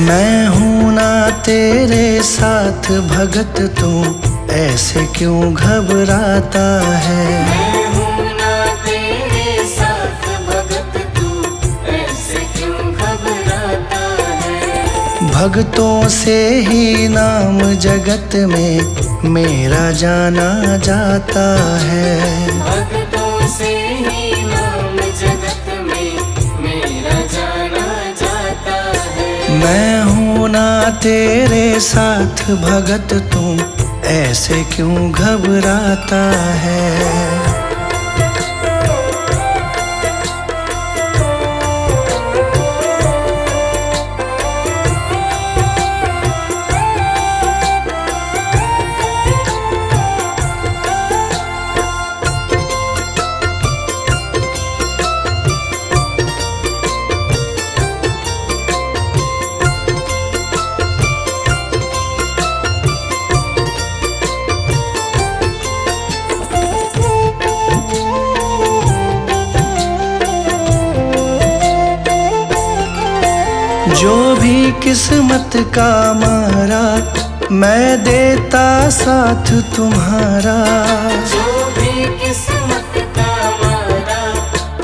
मैं हूँ ना तेरे साथ भगत, तू ऐसे क्यों घबराता है। मैं हूँ ना तेरे साथ भगत, तू ऐसे क्यों घबराता है। भक्तों से ही नाम जगत में मेरा जाना जाता है। भक्तों से ही नाम जगत में मेरा जाना जाता है। मैं हूँ ना तेरे साथ भगत, तू ऐसे क्यों घबराता है। जो भी किस्मत का मारा, मैं देता साथ तुम्हारा। जो भी किस्मत का मारा,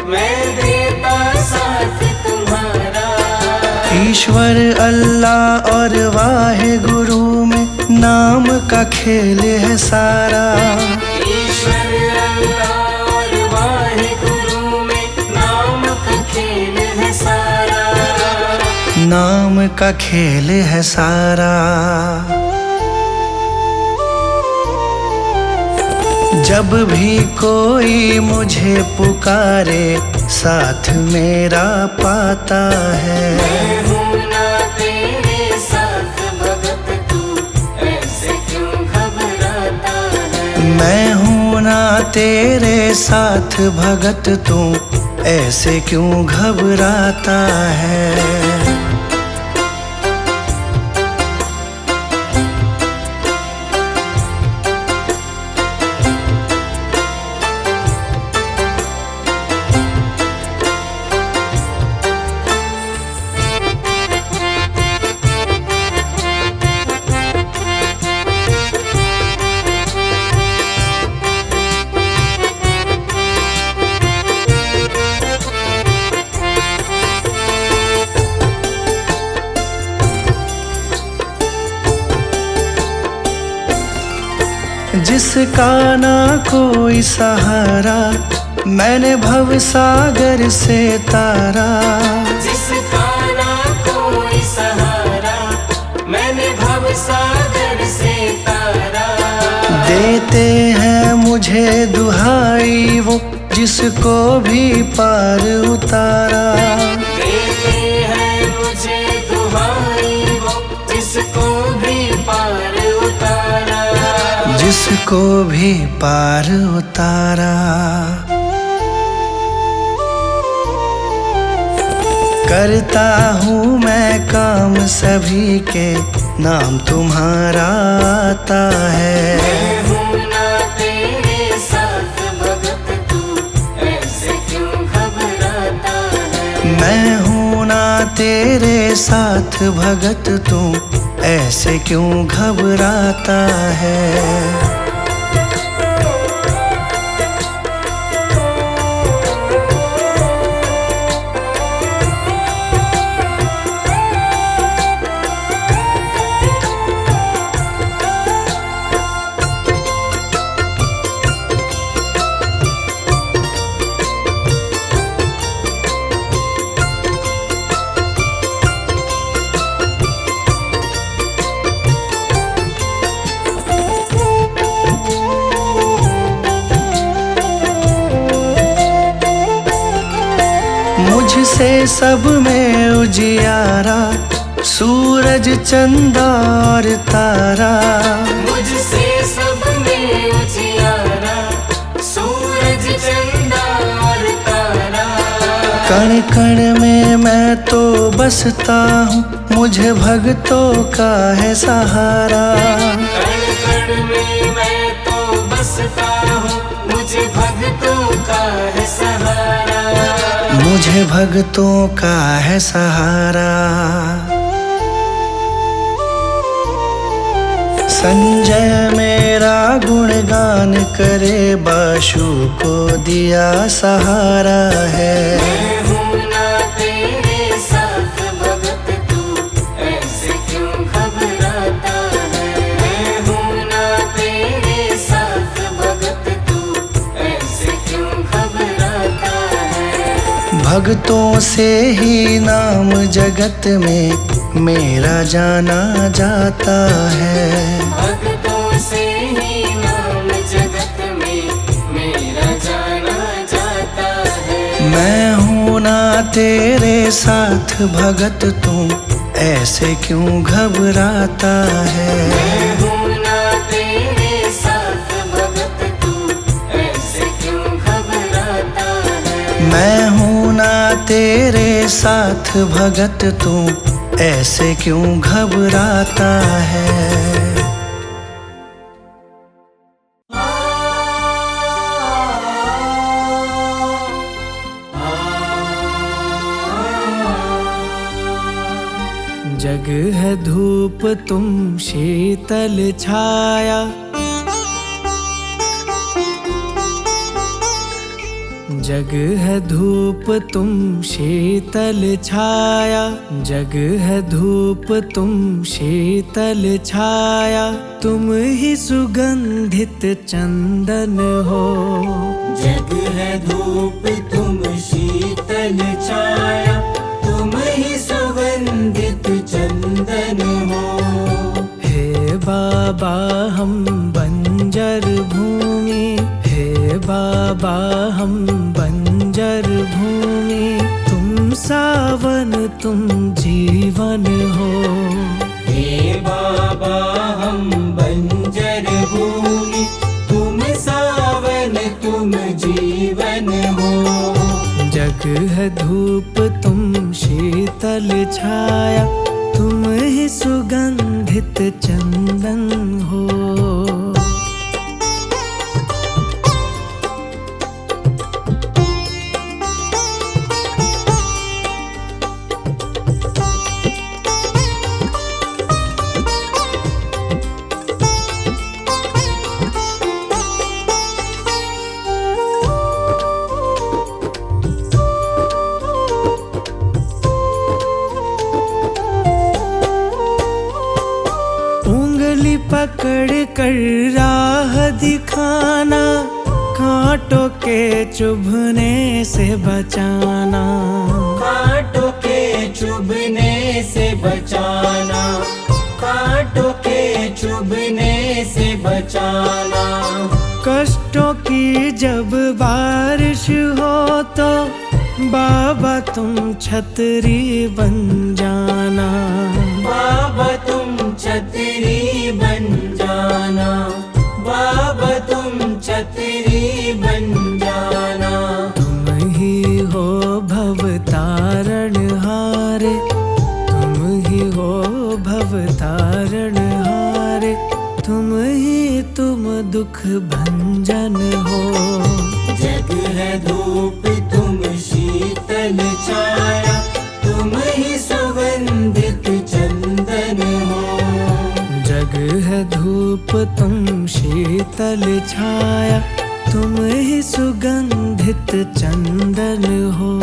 मैं देता साथ तुम्हारा। ईश्वर अल्लाह और वाहे गुरु में नाम का खेल है सारा। ईश्वर अल्लाह और वाहे गुरु में नाम का खेल है सारा। नाम का खेल है सारा। जब भी कोई मुझे पुकारे, साथ मेरा पाता है। मैं हूँ ना तेरे साथ भगत, तू ऐसे क्यों घबराता है। मैं हूँ ना तेरे साथ भगत, तू ऐसे क्यों घबराता है। जिसका ना कोई सहारा, मैंने भव सागर से तारा। जिसका ना कोई सहारा, मैंने भव सागर से तारा। देते हैं मुझे दुहाई वो, जिसको भी पार उतारा। देते हैं मुझे दुहाई वो, जिसको भी पार उतारा। जिसको भी पार उतारा। करता हूँ मैं काम सभी के, नाम तुम्हारा आता है। मैं हूँ ना तेरे साथ भगत, तू ऐसे क्यों घबराता है। मैं हूँ ना तेरे साथ भगत, तू ऐसे क्यों घबराता है। मुझसे सब में उजियारा, सूरज चंदा और तारा। मुझसे सब में उजियारा, सूरज चंदा और तारा। कण कण में मैं तो बसता हूँ, मुझे भक्तों का है सहारा। कण कण में मैं तो बसता हूँ, मुझे भक्तों का है सहारा। मुझे भक्तों का है सहारा। संजय मेरा गुणगान करे, बाशु को दिया सहारा है। मैं हूँ ना तेरे साथ भगत, तू ऐसे क्यों घबराता है। मैं हूँ ना तेरे साथ भगत, तू ऐसे क्यों घबराता है। भक्तों से ही नाम जगत में मेरा जाना जाता है। भक्तों से ही नाम जगत में मेरा जाना जाता है। मैं हूँ ना तेरे साथ भगत, तू ऐसे क्यों घबराता है। मैं हूँ ना तेरे साथ भगत, तू ऐसे क्यों घबराता है। मैं हूँ ना तेरे साथ भगत, तू ऐसे क्यों घबराता है। जग है धूप तुम शीतल छाया, जग है धूप तुम शीतल छाया, जग है धूप तुम शीतल छाया, तुम ही सुगंधित चंदन हो। जग है धूप तुम शीतल छाया, तुम ही सुगंधित चंदन हो। हे बाबा हम बंजर भूमि, हे बाबा हम बंजर भूमि, तुम सावन तुम जीवन हो। हे बाबा हम बंजर भूमि, तुम सावन तुम जीवन हो। जग है धूप तुम शीतल छाया, तुम ही सुगंधित चंदन हो। पकड़ कर राह दिखाना, कांटों के चुभने से बचाना, कांटों के चुभने से बचाना, कांटों के चुभने से बचाना। कष्टों की जब बारिश हो तो बाबा तुम छतरी बन जाना, बाबा तुम छतरी बन जाना, बाबा तुम छतरी बन जाना। तुम ही हो भव तारण हारे, तुम ही हो भव तारण हारे, तुम ही तुम दुख भंजन हो। जग है धूप तुम शीतल छाया, तुम ही सुगंधित चंदन हो। जग है धूप तुम शीतल छाया, तुम ही सुगंधित चंदन हो।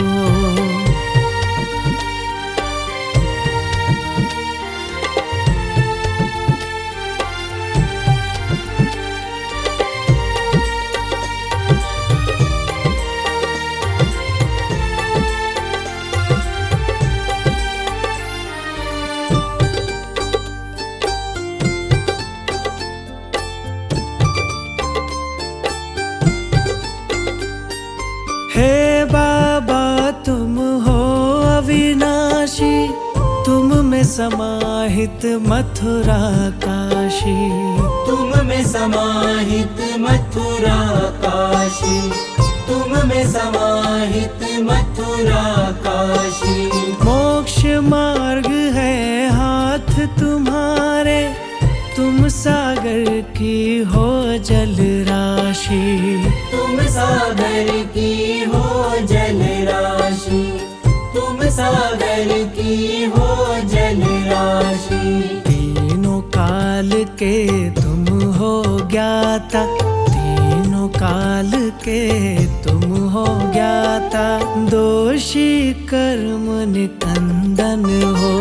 हे बाबा तुम हो अविनाशी, तुम में समाहित मथुरा काशी, तुम में समाहित मथुरा काशी, तुम में समाहित मथुरा काशी। मोक्ष मार्ग है हाथ तुम्हारे, तुम सागर की हो जल राशि, तुम सागर की हो जल राशि, तुम सागर की हो जल राशि। तीनों काल के तुम हो ज्ञाता, तीनों काल के तुम हो ज्ञाता, दोषी कर्म निकंदन हो।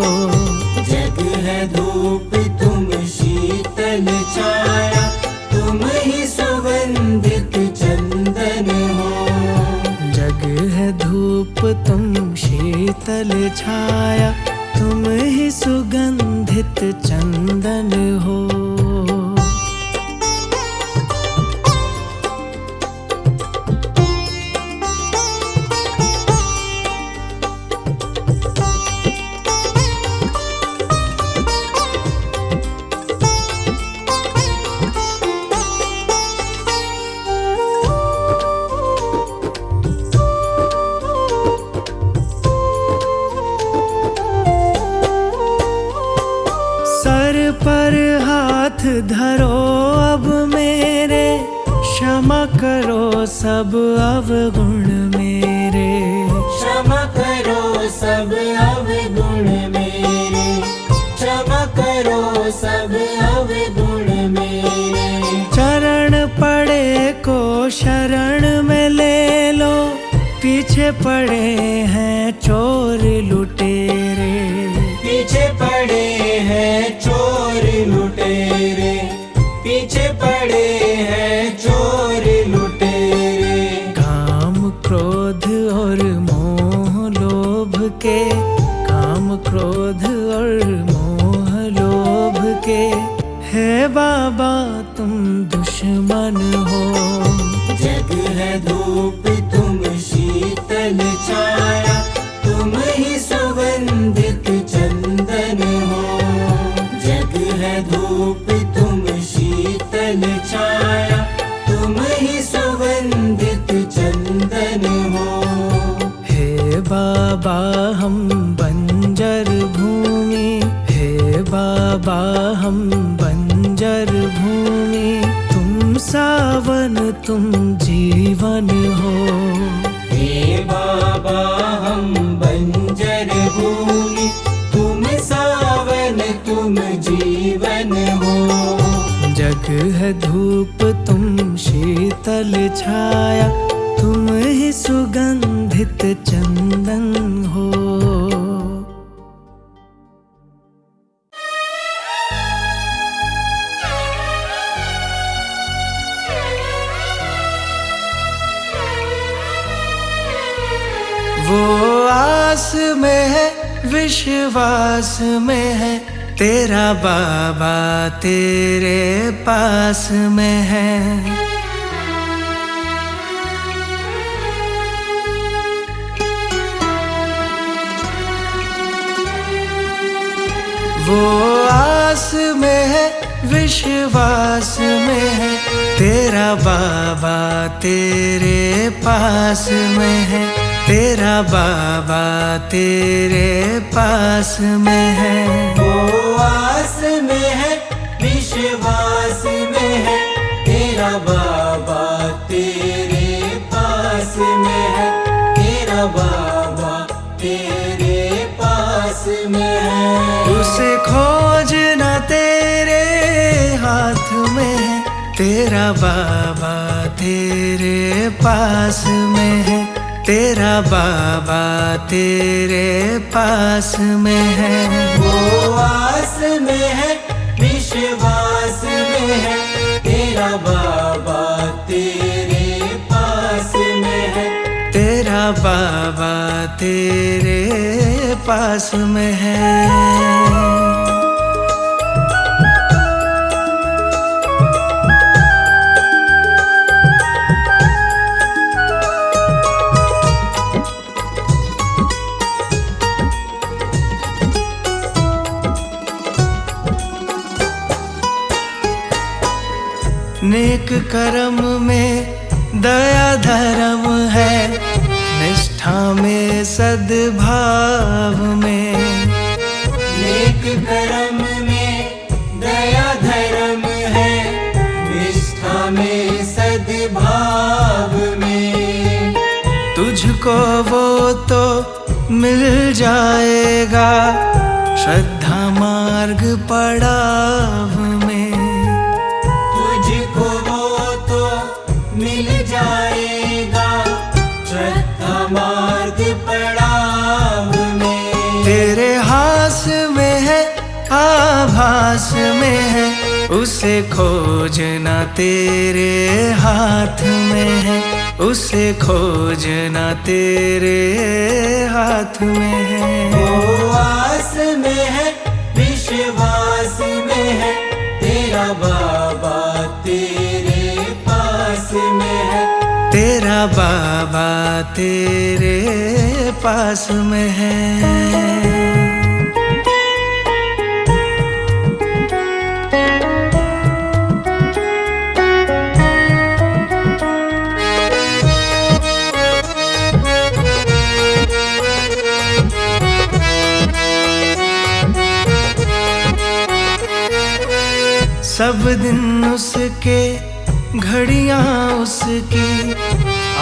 जग है धूप तुम शीतल छाया, तुम ही सुगंधित चंदन हो। जग है धूप तुम शीतल छाया, तुम ही सुगंधित चंदन हो। सर पर हाथ धरो अब मेरे, क्षमा करो सब अवगुण मेरे। क्षमा करो सब अवगुण मेरे, क्षमा करो सब अवगुण मेरे। चरण पड़े को शरण में ले लो, पीछे पड़े हैं चोर लुटेरे। पीछे पड़े हैं चोर लुटेरे, पीछे पड़े हैं चोर लुटेरे। काम क्रोध और मोह लोभ के, काम क्रोध और मोह लोभ के, है बाबा तुम दुश्मन हो। जग है धूप तुम शीतल छाया, तुम ही सुगंधित चंदन हो। जग है धूप तुम शीतल छाया, तुम ही सुगंधित चंदन हो। हे बाबा हम बंजर भूमि, हे बाबा हम बंजर भूमि, तुम सावन तुम जीवन हो। हे बाबा हम बंजर भूमि, तुम सावन तुम जीवन हो। जग है धूप तुम शीतल छाया, तुम ही सुगंधित चंदन हो। वो आस में है विश्वास में है, तेरा बाबा तेरे पास में है। वो आस में है विश्वास में है, तेरा बाबा तेरे पास में है, तेरा बाबा तेरे पास में है। वो आस में है विश्वास में है, तेरा बाबा तेरे पास में है, तेरा बाबा तेरे पास में है। उसे खोजना तेरे हाथ में है, तेरा बाबा तेरे पास में है, तेरा बाबा तेरे पास में है। वो आस में है विश्वास में है, तेरा बाबा तेरे पास में है, तेरा बाबा तेरे पास में है। नेक कर्म में दया धर्म है, निष्ठा में सद्भाव में। नेक कर्म में दया धर्म है, निष्ठा में सद्भाव में। तुझको वो तो मिल जाएगा श्रद्धा मार्ग पड़ाव में। पाएगा श्रद्धा मार्ग पड़ाव में। तेरे हास में है आभास में है, उसे खोजना तेरे हाथ में है, उसे खोजना तेरे हाथ में है। वो आस में है विश्वास में है, तेरा बाबा तेरे पास में है। तेरा बाबा तेरे पास में है। सब दिन उसके घड़ियां उसकी,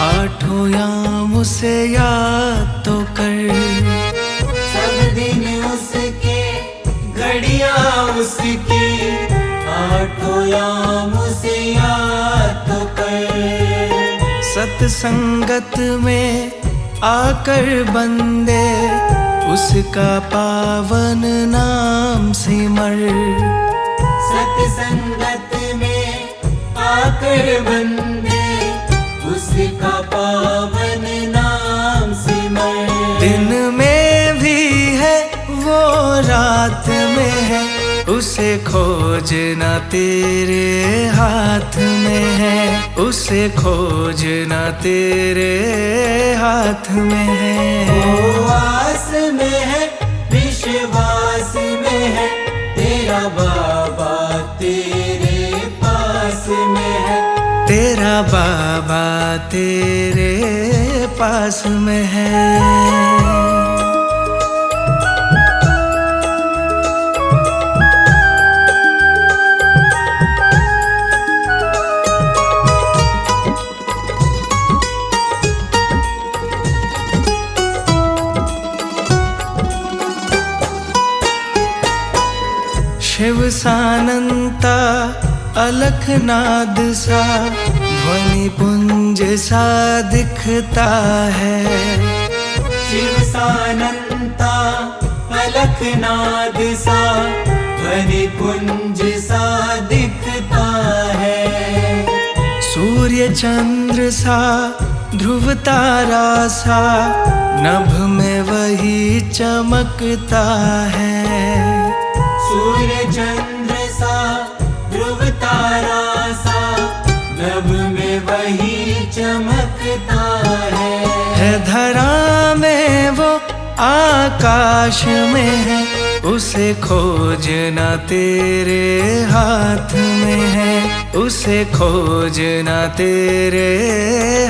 आठों याम उसे याद तो कर। सब दिन उसके घड़ियां उसकी, आठों याम उसे याद तो कर। सत्संगत में आकर बंदे उसका पावन नाम सिमर। सत्संगत में आकर बंदे उसका पावन नाम सिमर। दिन में भी है वो रात में है, उसे खोजना तेरे हाथ में है, उसे खोजना तेरे हाथ में है। वो आस में है विश्वास में है, तेरा बाबा तेरे पास में है। तेरा बाबा तेरे पास में है। शिव सानंता अलखनाद सा, ध्वनि पुंज सा दिखता है। शिव सानंता अलखनाद सा, ध्वनि पुंज सा दिखता है। सूर्य चंद्र सा ध्रुव तारा सा, नभ में वही चमकता है। सूर्य चंद्र सा ध्रुव तारा सा, नभ में वही चमकता है। धरा में वो आकाश में है, उसे खोजना तेरे हाथ में है, उसे खोजना तेरे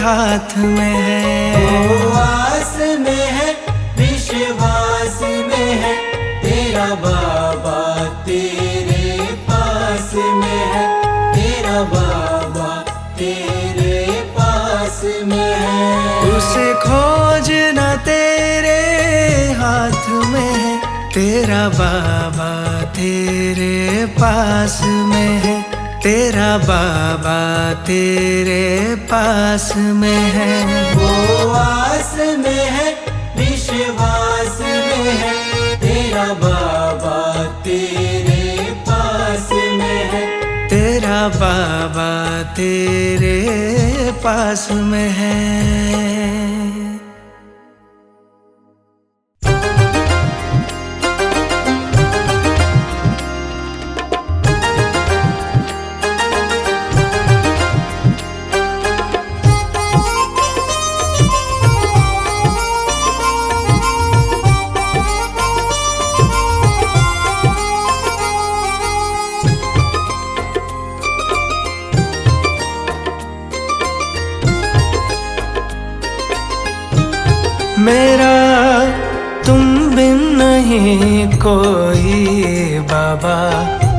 हाथ में है। वो आस में है विश्वास में है, तेरा बाबा तेरे पास में है। तेरा बाबा तेरे पास में है। उसे खोजना तेरे हाथ में है, तेरा बाबा तेरे पास में है। तेरा बाबा तेरे पास में है। वो आस में है विश्वास में है, तेरा बाबा तेरे पास में है। तेरा बाबा तेरे पास में है। मेरा तुम बिन नहीं कोई बाबा,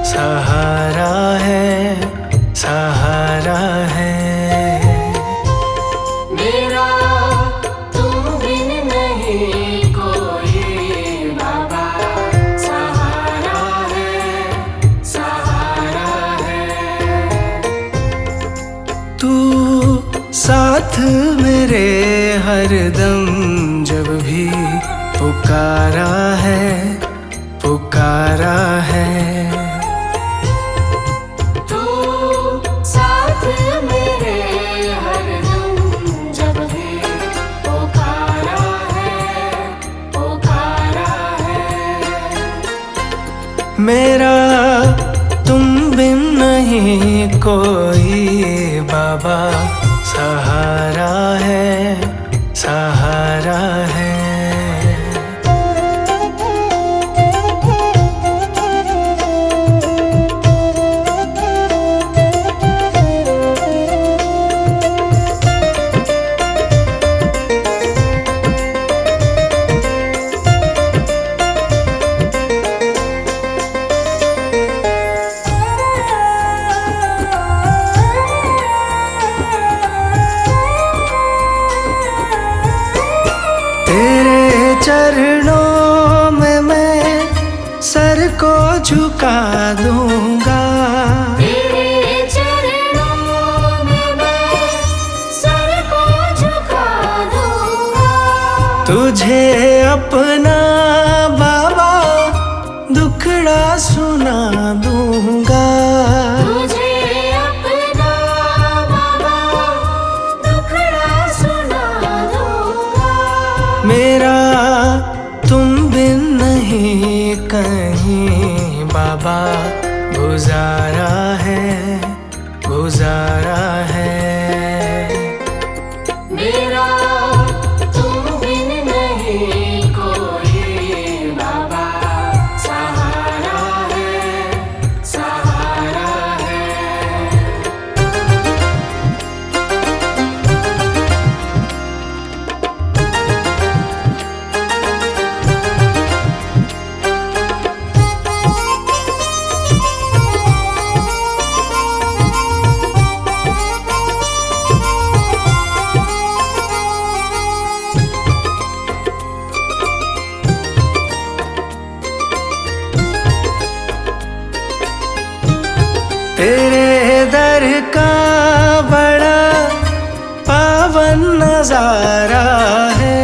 सहारा है, सहारा है। मेरा तुम बिन नहीं कोई बाबा, सहारा है, सहारा है। तू साथ साथ मेरे हरदम जब भी पुकारा है, पुकारा है। तू साथ मेरे हरदम जब भी पुकारा है, पुकारा है। मेरा तुम बिन नहीं कोई बाबा, सहारा है, सहारा है। तेरे चरणों में मैं सर को झुका दूंगा, तेरे चरणों में मैं सर को झुका दूंगा। तुझे अपना बाबा दुखड़ा सुना दूंगा। तुझे अपना बाबा दुखड़ा सुना दूंगा। मेरा तुम बिन नहीं कहीं बाबा, गुजारा है, गुजारा है। मेरा तुम बिन नहीं कोई बाबा, सहारा है, सहारा है। तेरे दर का बड़ा पावन नजारा है,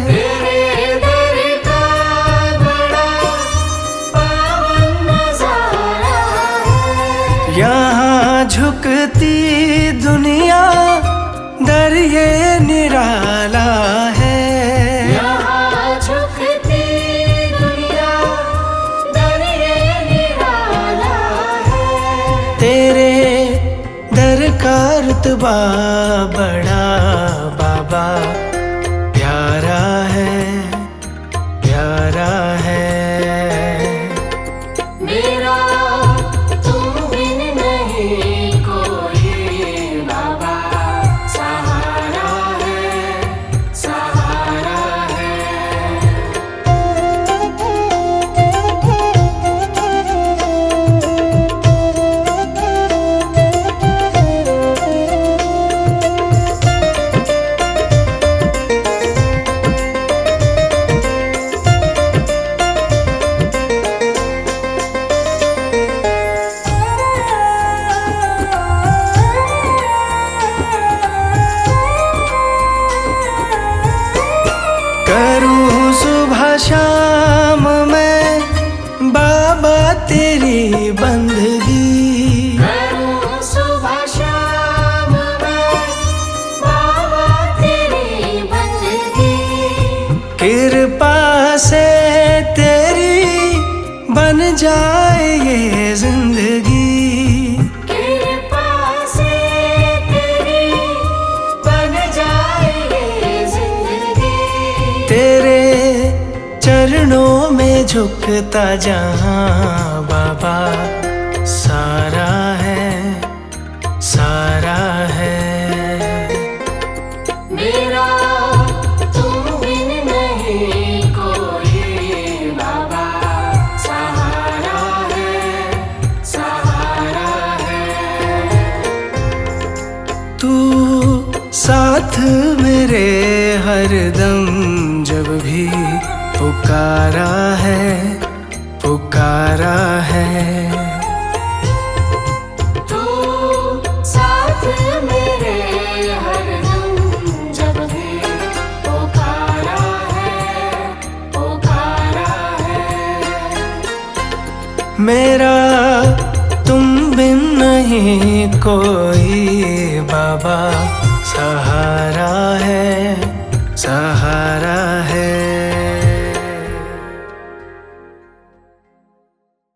तेरे दर का बड़ा पावन नजारा है। यहाँ झुकती दुनिया दर ये निराला है। यहाँ झुकती दुनिया दर ये निराला है। तेरे दर का रुतबा बड़ा बाबा, प्यारा है, प्यारा है। मेरा तुम बिन नहीं कोई बाबा, सहारा है, सहारा है। करूँ सुबह शाम मैं बाबा तेरी बंदगी, करूँ सुबह शाम मैं बाबा तेरी बंदगी। कृपा से तेरी बन जाए ये जिंदगी। कृपा से तेरी बन जाए ये जिंदगी। तेरे चरणों में झुकता जहाँ बाबा, सारा है, सारा है। मेरा तुम बिन नहीं कोई बाबा, सहारा है, सहारा है। तू साथ मेरे हरदम जब भी पुकारा है, पुकारा है। तू साथ मेरे हरदम मेरा तुम बिन नहीं कोई बाबा, सहारा है, सहारा है।